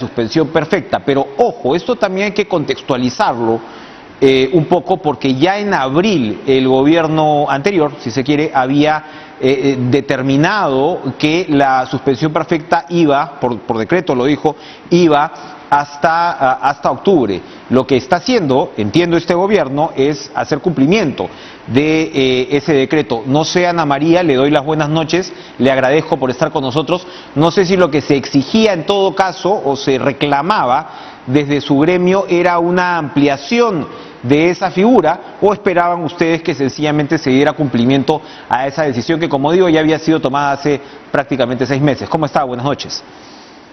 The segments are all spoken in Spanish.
suspensión perfecta, pero ojo, esto también hay que contextualizarlo un poco, porque ya en abril el gobierno anterior, si se quiere, había determinado que la suspensión perfecta iba, por decreto lo dijo, iba hasta octubre. Lo que está haciendo, entiendo, este gobierno es hacer cumplimiento de ese decreto. No sé, Ana María, le doy las buenas noches, le agradezco por estar con nosotros. No sé si lo que se exigía en todo caso o se reclamaba desde su gremio era una ampliación de esa figura, o esperaban ustedes que sencillamente se diera cumplimiento a esa decisión que, como digo, ya había sido tomada hace prácticamente 6 meses. ¿Cómo está? Buenas noches.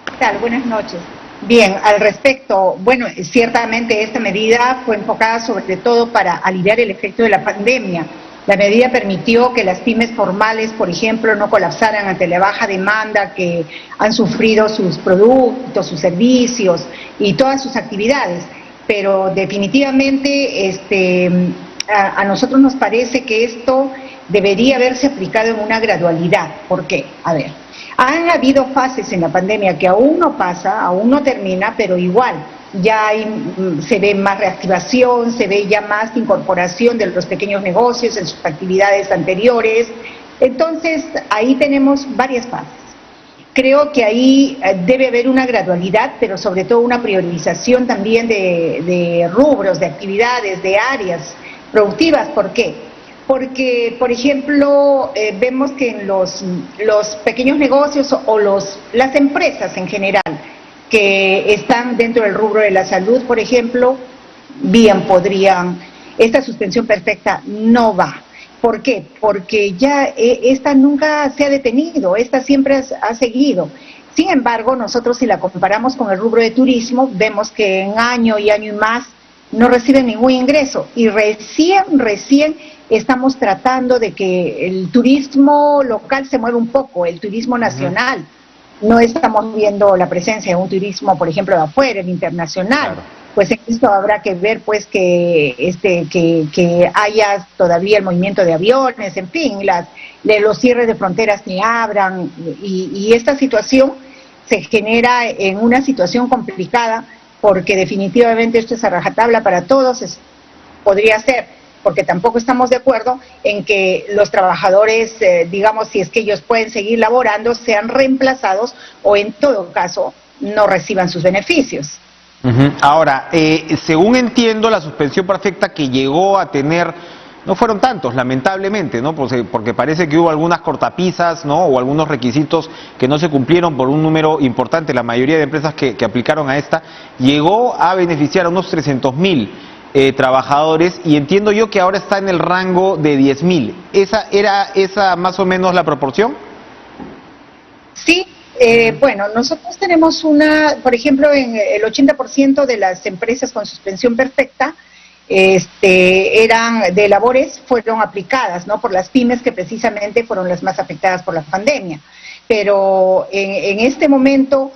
¿Qué tal? Buenas noches. Bien, al respecto, bueno, ciertamente esta medida fue enfocada sobre todo para aliviar el efecto de la pandemia. La medida permitió que las pymes formales, por ejemplo, no colapsaran ante la baja demanda que han sufrido sus productos, sus servicios y todas sus actividades. Pero definitivamente a nosotros nos parece que esto debería haberse aplicado en una gradualidad. ¿Por qué? A ver, han habido fases en la pandemia que aún no pasa, aún no termina, pero igual ya se ve más reactivación, se ve ya más incorporación de los pequeños negocios en sus actividades anteriores. Entonces, ahí tenemos varias fases. Creo que ahí debe haber una gradualidad, pero sobre todo una priorización también de rubros, de actividades, de áreas productivas. ¿Por qué? Porque, por ejemplo, vemos que en los pequeños negocios o las empresas en general que están dentro del rubro de la salud, por ejemplo, bien podrían, esta suspensión perfecta no va. ¿Por qué? Porque ya esta nunca se ha detenido, esta siempre ha seguido. Sin embargo, nosotros si la comparamos con el rubro de turismo, vemos que en año y más no reciben ningún ingreso y recién estamos tratando de que el turismo local se mueva un poco, el turismo nacional. No estamos viendo la presencia de un turismo, por ejemplo, de afuera, el internacional. Claro. Pues en esto habrá que ver pues que haya todavía el movimiento de aviones, en fin, los cierres de fronteras que abran, y esta situación se genera en una situación complicada, porque definitivamente esto es a rajatabla para todos, podría ser, porque tampoco estamos de acuerdo en que los trabajadores, digamos, si es que ellos pueden seguir laborando, sean reemplazados o en todo caso no reciban sus beneficios. Ahora, según entiendo, la suspensión perfecta que llegó a tener, no fueron tantos, lamentablemente, ¿no? Porque parece que hubo algunas cortapisas, ¿no? O algunos requisitos que no se cumplieron por un número importante. La mayoría de empresas que aplicaron a esta llegó a beneficiar a unos 300.000 trabajadores, y entiendo yo que ahora está en el rango de 10.000. ¿Esa más o menos la proporción? Sí. Bueno, nosotros tenemos por ejemplo, en el 80% de las empresas con suspensión perfecta eran de labores, fueron aplicadas, ¿no? Por las pymes, que precisamente fueron las más afectadas por la pandemia. Pero en este momento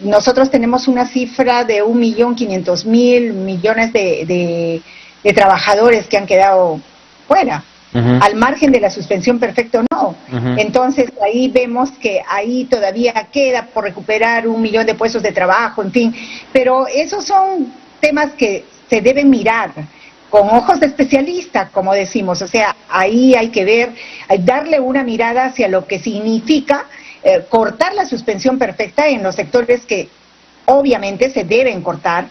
nosotros tenemos una cifra de 1.500.000 millones de trabajadores que han quedado fuera. Al margen de la suspensión perfecta o no. Entonces ahí vemos que ahí todavía queda por recuperar 1 millón de puestos de trabajo, en fin, pero esos son temas que se deben mirar con ojos de especialista, como decimos. O sea, ahí hay que ver, darle una mirada hacia lo que significa cortar la suspensión perfecta en los sectores que obviamente se deben cortar,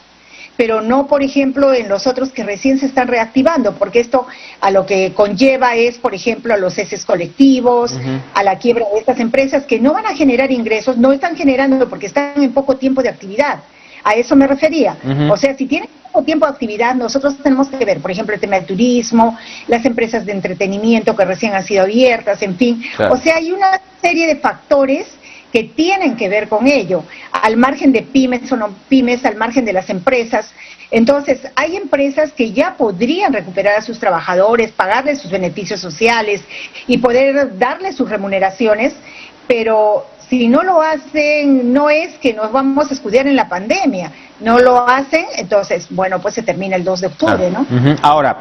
pero no, por ejemplo, en los otros que recién se están reactivando, porque esto a lo que conlleva es, por ejemplo, a los ceses colectivos, a la quiebra de estas empresas que no van a generar ingresos, no están generando porque están en poco tiempo de actividad. A eso me refería. O sea, si tienen poco tiempo de actividad, nosotros tenemos que ver, por ejemplo, el tema del turismo, las empresas de entretenimiento que recién han sido abiertas, en fin. Claro. O sea, hay una serie de factores que tienen que ver con ello, al margen de pymes o no pymes, al margen de las empresas. Entonces, hay empresas que ya podrían recuperar a sus trabajadores, pagarles sus beneficios sociales y poder darles sus remuneraciones, pero si no lo hacen, no es que nos vamos a escudar en la pandemia, no lo hacen, entonces, bueno, pues se termina el 2 de octubre, ¿no? Ahora,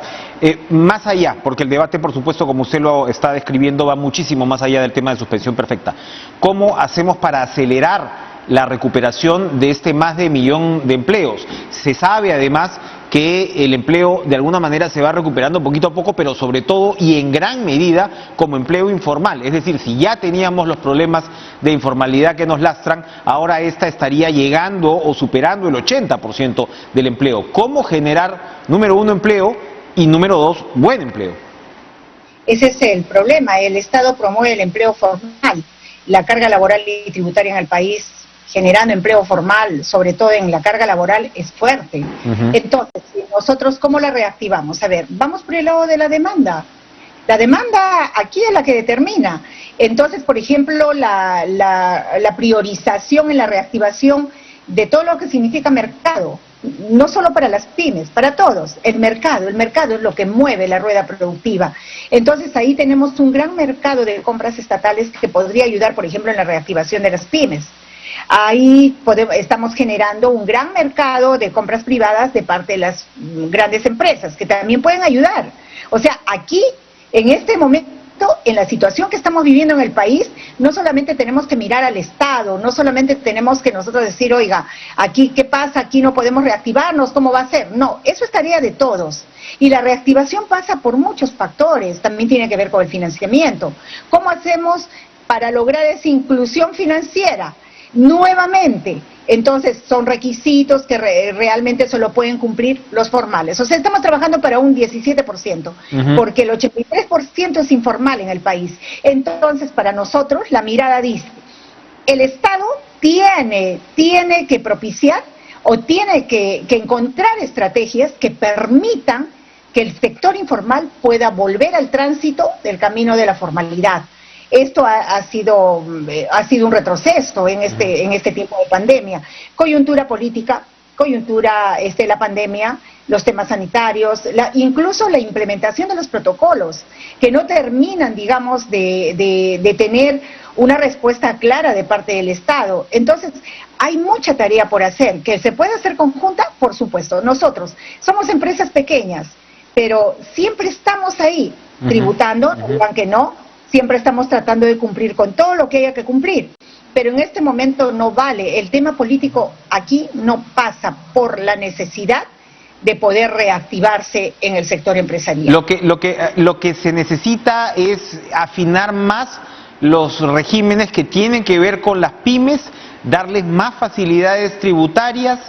más allá, porque el debate, por supuesto, como usted lo está describiendo, va muchísimo más allá del tema de suspensión perfecta. ¿Cómo hacemos para acelerar la recuperación de este más de 1.000.000 de empleos. Se sabe además que el empleo de alguna manera se va recuperando poquito a poco, pero sobre todo y en gran medida como empleo informal. Es decir, si ya teníamos los problemas de informalidad que nos lastran, ahora esta estaría llegando o superando el 80% del empleo. ¿Cómo generar, número uno, empleo y número dos, buen empleo? Ese es el problema. El Estado promueve el empleo formal. La carga laboral y tributaria en el país, generando empleo formal, sobre todo en la carga laboral, es fuerte. Entonces, nosotros, ¿cómo la reactivamos? A ver, vamos por el lado de la demanda. La demanda aquí es la que determina. Entonces, por ejemplo, la priorización en la reactivación de todo lo que significa mercado, no solo para las pymes, para todos. El mercado es lo que mueve la rueda productiva. Entonces, ahí tenemos un gran mercado de compras estatales que podría ayudar, por ejemplo, en la reactivación de las pymes. Ahí estamos generando un gran mercado de compras privadas de parte de las grandes empresas, que también pueden ayudar. O sea, aquí, en este momento, en la situación que estamos viviendo en el país, no solamente tenemos que mirar al Estado, no solamente tenemos que nosotros decir, oiga, aquí, ¿qué pasa? Aquí no podemos reactivarnos, ¿cómo va a ser? No, eso es tarea de todos. Y la reactivación pasa por muchos factores, también tiene que ver con el financiamiento. ¿Cómo hacemos para lograr esa inclusión financiera? Nuevamente, entonces son requisitos que realmente solo pueden cumplir los formales. O sea, estamos trabajando para un 17%, porque el 83% es informal en el país. Entonces, para nosotros, la mirada dice, el Estado tiene que propiciar o tiene que encontrar estrategias que permitan que el sector informal pueda volver al tránsito del camino de la formalidad. Esto ha sido un retroceso en este tiempo de pandemia. Coyuntura política, coyuntura la pandemia, los temas sanitarios, incluso la implementación de los protocolos, que no terminan, digamos, de tener una respuesta clara de parte del Estado. Entonces, hay mucha tarea por hacer, que se puede hacer conjunta, por supuesto. Nosotros somos empresas pequeñas, pero siempre estamos ahí, tributando, no digan que no. Siempre estamos tratando de cumplir con todo lo que haya que cumplir, pero en este momento no vale. El tema político aquí no pasa por la necesidad de poder reactivarse en el sector empresarial. Lo que se necesita es afinar más los regímenes que tienen que ver con las pymes, darles más facilidades tributarias.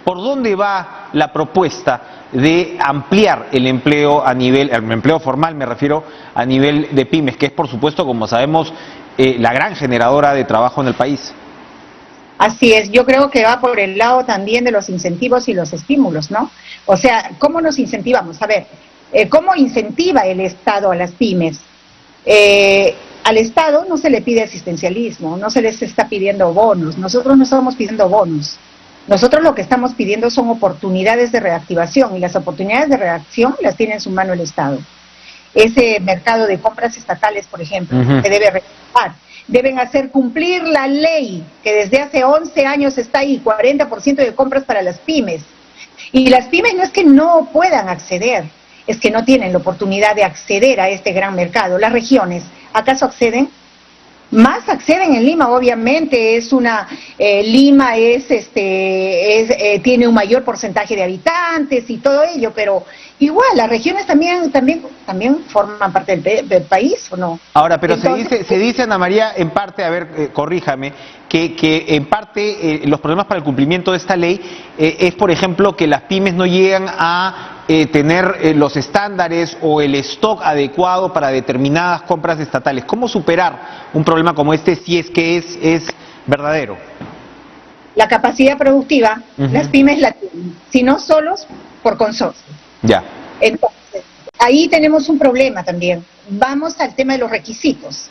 ¿Por dónde va la propuesta de ampliar el empleo el empleo formal, me refiero, a nivel de pymes, que es, por supuesto, como sabemos, la gran generadora de trabajo en el país? Así es, yo creo que va por el lado también de los incentivos y los estímulos, ¿no? O sea, ¿cómo nos incentivamos? A ver, ¿cómo incentiva el Estado a las pymes? Al Estado no se le pide asistencialismo, no se les está pidiendo bonos, nosotros no estamos pidiendo bonos. Nosotros lo que estamos pidiendo son oportunidades de reactivación, y las oportunidades de reacción las tiene en su mano el Estado. Ese mercado de compras estatales, por ejemplo, se debe reactivar. Deben hacer cumplir la ley que desde hace 11 años está ahí, 40% de compras para las pymes. Y las pymes no es que no puedan acceder, es que no tienen la oportunidad de acceder a este gran mercado. Las regiones, ¿acaso acceden? Más acceden en Lima, obviamente. Lima tiene un mayor porcentaje de habitantes y todo ello, pero igual las regiones también forman parte del país, ¿o no? Ahora, pero entonces, se dice, Ana María, en parte, a ver, corríjame, que en parte los problemas para el cumplimiento de esta ley es, por ejemplo, que las pymes no llegan a tener los estándares o el stock adecuado para determinadas compras estatales. ¿Cómo superar un problema como este si es que es verdadero? La capacidad productiva, las pymes la tienen, si no solos, por consorcio. Ya. Entonces, ahí tenemos un problema también. Vamos al tema de los requisitos.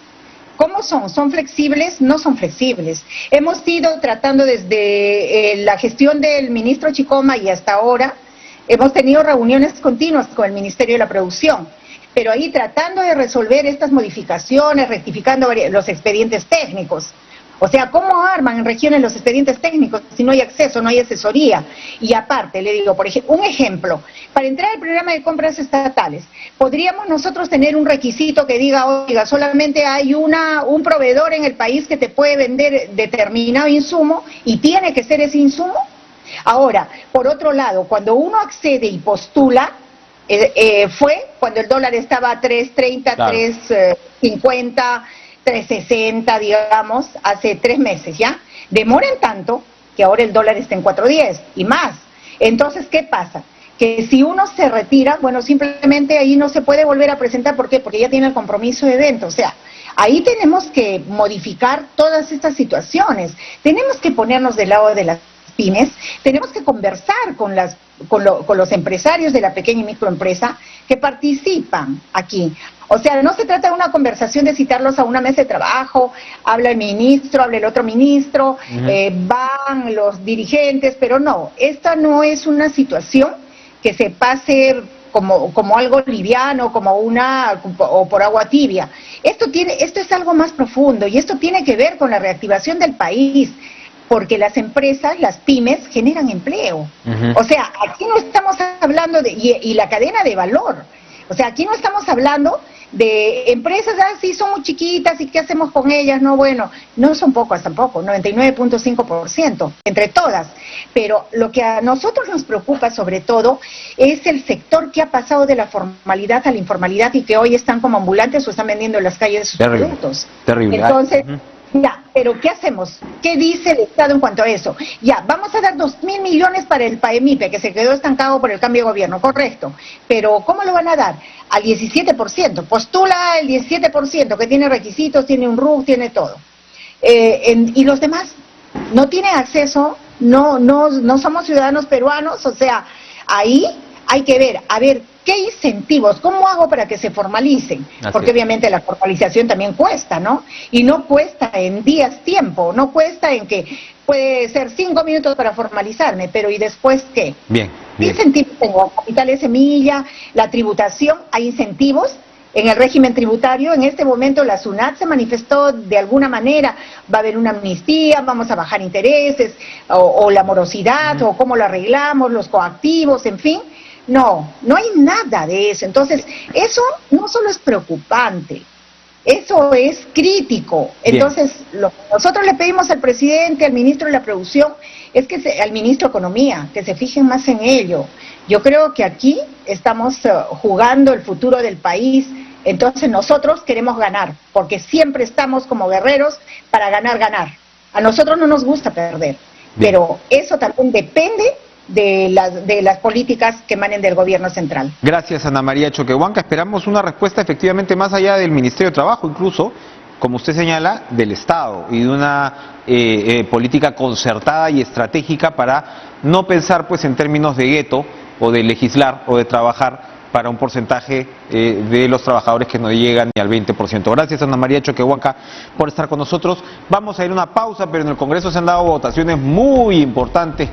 ¿Cómo son? ¿Son flexibles? No son flexibles. Hemos ido tratando desde la gestión del ministro Chicoma y hasta ahora, hemos tenido reuniones continuas con el Ministerio de la Producción, pero ahí tratando de resolver estas modificaciones, rectificando los expedientes técnicos. O sea, ¿cómo arman en regiones los expedientes técnicos si no hay acceso, no hay asesoría? Y aparte, le digo, por ejemplo, un ejemplo, para entrar al programa de compras estatales, ¿podríamos nosotros tener un requisito que diga, oiga, solamente hay un proveedor en el país que te puede vender determinado insumo y tiene que ser ese insumo? Ahora, por otro lado, cuando uno accede y postula, fue cuando el dólar estaba a 3.30, claro, 3.50, 3.60, digamos, hace 3 meses, ¿ya? Demoran tanto que ahora el dólar está en 4.10 y más. Entonces, ¿qué pasa? Que si uno se retira, bueno, simplemente ahí no se puede volver a presentar. ¿Por qué? Porque ya tiene el compromiso de venta. O sea, ahí tenemos que modificar todas estas situaciones. Tenemos que ponernos del lado de las pymes, tenemos que conversar con los empresarios de la pequeña y microempresa que participan aquí. O sea, no se trata de una conversación de citarlos a una mesa de trabajo, habla el ministro, habla el otro ministro, van los dirigentes, pero no, esta no es una situación que se pase como algo liviano, o por agua tibia. Esto es algo más profundo y esto tiene que ver con la reactivación del país, porque las empresas, las pymes, generan empleo. O sea, aquí no estamos hablando y la cadena de valor. O sea, aquí no estamos hablando de empresas, sí, son muy chiquitas, ¿y qué hacemos con ellas? No, bueno, no son pocas tampoco, 99.5% entre todas. Pero lo que a nosotros nos preocupa sobre todo es el sector que ha pasado de la formalidad a la informalidad y que hoy están como ambulantes o están vendiendo en las calles sus productos. Terrible. Entonces, ya, pero ¿qué hacemos? ¿Qué dice el Estado en cuanto a eso? Ya, vamos a dar 2.000 millones para el PAEMIPE, que se quedó estancado por el cambio de gobierno, correcto. Pero ¿cómo lo van a dar? Al 17%. Postula el 17%, que tiene requisitos, tiene un RUC, tiene todo. Y los demás no tienen acceso, no somos ciudadanos peruanos, o sea, ahí hay que ver, a ver, ¿qué incentivos? ¿Cómo hago para que se formalicen? Porque obviamente la formalización también cuesta, ¿no? Y no cuesta en días tiempo, no cuesta en que puede ser 5 minutos para formalizarme, pero ¿y después qué? Bien. ¿Qué incentivos tengo? Capital de semilla, la tributación, hay incentivos en el régimen tributario. En este momento la SUNAT se manifestó de alguna manera, va a haber una amnistía, vamos a bajar intereses, o la morosidad, o cómo lo arreglamos, los coactivos, en fin. No hay nada de eso. Entonces, eso no solo es preocupante, eso es crítico. Entonces, lo que nosotros le pedimos al presidente, al ministro de la Producción, es que al ministro de Economía, que se fijen más en ello. Yo creo que aquí estamos jugando el futuro del país. Entonces, nosotros queremos ganar, porque siempre estamos como guerreros para ganar. A nosotros no nos gusta perder, pero eso también depende de las políticas que emanen del gobierno central. Gracias, Ana María Choquehuanca. Esperamos una respuesta efectivamente más allá del Ministerio de Trabajo, incluso, como usted señala, del Estado y de una política concertada y estratégica para no pensar pues en términos de gueto o de legislar o de trabajar para un porcentaje de los trabajadores que no llegan ni al 20%. Gracias, Ana María Choquehuanca, por estar con nosotros. Vamos a ir a una pausa, pero en el Congreso se han dado votaciones muy importantes.